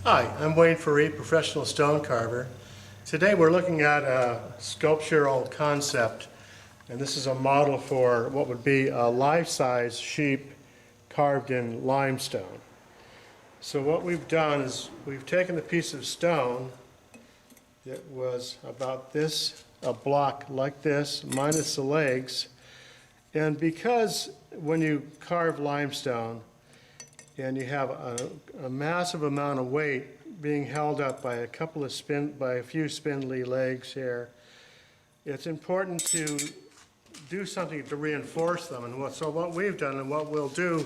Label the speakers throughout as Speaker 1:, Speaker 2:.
Speaker 1: Hi, I'm Wayne FERREE, professional stone carver. Today we're looking at a sculptural concept, and this is a model for what would be a life-size sheep carved in limestone. So what we've done is we've taken a piece of stone that was about this, a block like this, minus the legs, and because when you carve limestone, and you have a massive amount of weight being held up by a few spindly legs here. It's important to do something to reinforce them. And so what we've done and what we'll do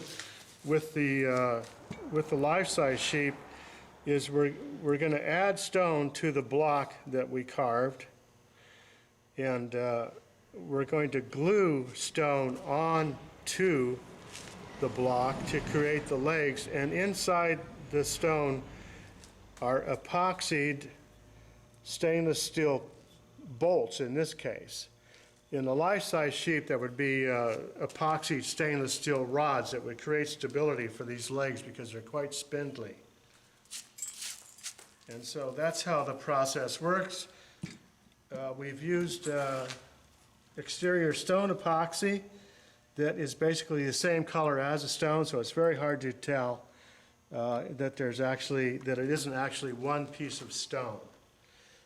Speaker 1: with the life-size sheep is we're going to add stone to the block that we carved, and we're going to glue stone on to the block to create the legs, and inside the stone are epoxied stainless steel bolts in this case. In the life-size sheep, that would be epoxy stainless steel rods that would create stability for these legs because they're quite spindly. And so that's how the process works. We've used exterior stone epoxy that is basically the same color as a stone, so it's very hard to tell that it isn't actually one piece of stone.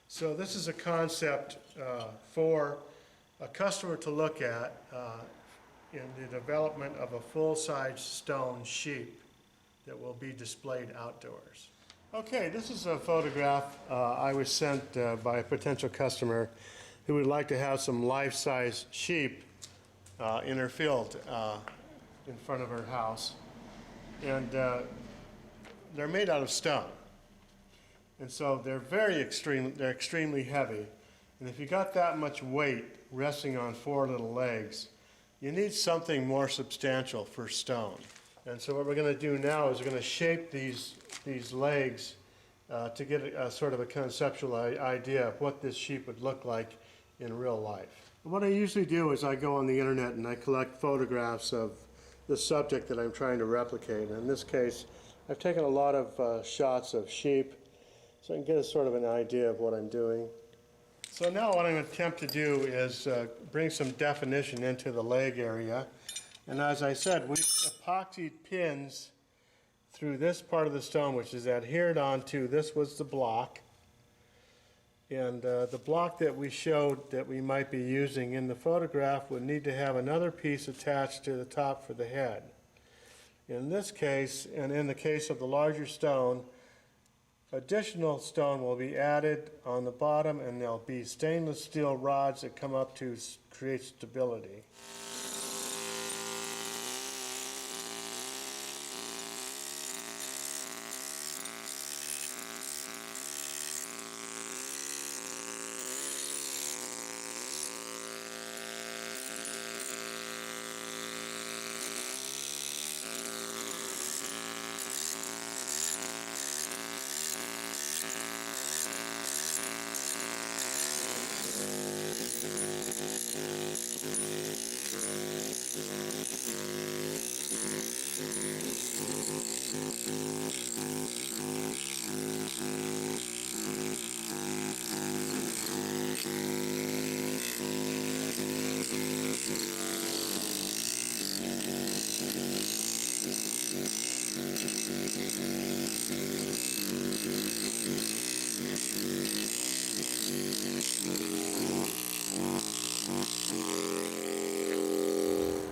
Speaker 1: So this is a concept for a customer to look at in the development of a full-size stone sheep that will be displayed outdoors. Okay, this is a photograph I was sent by a potential customer who would like to have some life-size sheep in her field in front of her house, and they're made out of stone, and so they're extremely heavy, and if you got that much weight resting on four little legs, you need something more substantial for stone. And so what we're going to do now is we're going to shape these legs to get a sort of a conceptual idea of what this sheep would look like in real life. What I usually do is I go on the internet and I collect photographs of the subject that I'm trying to replicate. In this case, I've taken a lot of shots of sheep so I can get a sort of an idea of what I'm doing. So now what I'm going to attempt to do is bring some definition into the leg area. And as I said, we've epoxied pins through this part of the stone, which is adhered onto, this was the block. And the block that we showed that we might be using in the photograph would need to have another piece attached to the top for the head. In this case, and in the case of the larger stone, additional stone will be added on the bottom, and there'll be stainless steel rods that come up to create stability.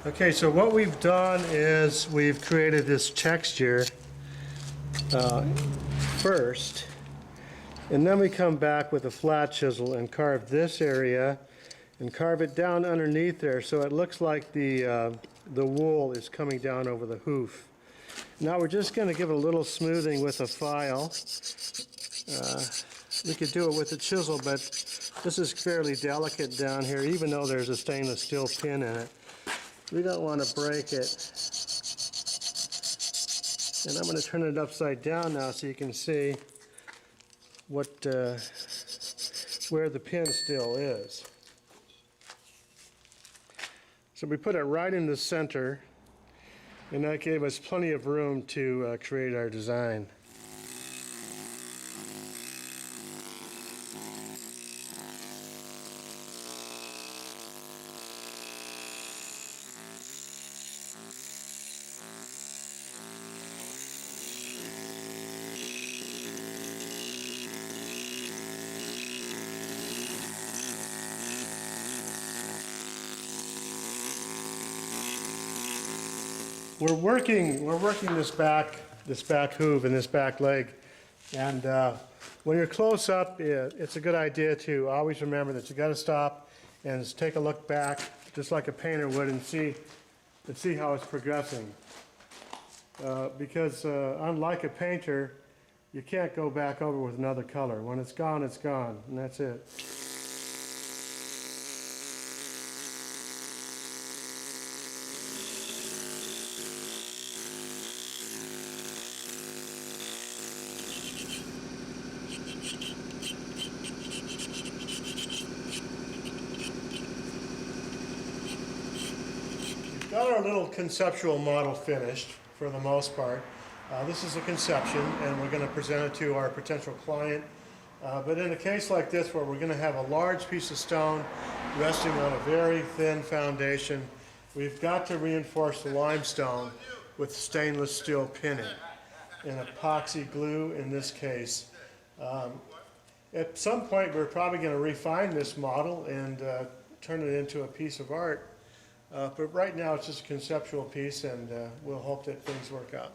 Speaker 1: Okay, so what we've done is we've created this texture first, and then we come back with a flat chisel and carve this area and carve it down underneath there so it looks like the wool is coming down over the hoof. Now we're just going to give it a little smoothing with a file. We could do it with a chisel, but this is fairly delicate down here, even though there's a stainless steel pin in it. We don't want to break it. And I'm going to turn it upside down now so you can see where the pin still is. So we put it right in the center, and that gave us plenty of room to create our design. we're working this back hoof and this back leg, and when you're close up, it's a good idea to always remember that you got to stop and just take a look back, just like a painter would, and see how it's progressing. Because unlike a painter, you can't go back over with another color. When it's gone, and that's it. We've got our little conceptual model finished for the most part. This is a conception, and we're going to present it to our potential client. But in a case like this, where we're going to have a large piece of stone resting on a very thin foundation, we've got to reinforce the limestone with stainless steel pinning and epoxy glue in this case. At some point, we're probably going to refine this model and turn it into a piece of art. But right now, it's just a conceptual piece, and we'll hope that things work out.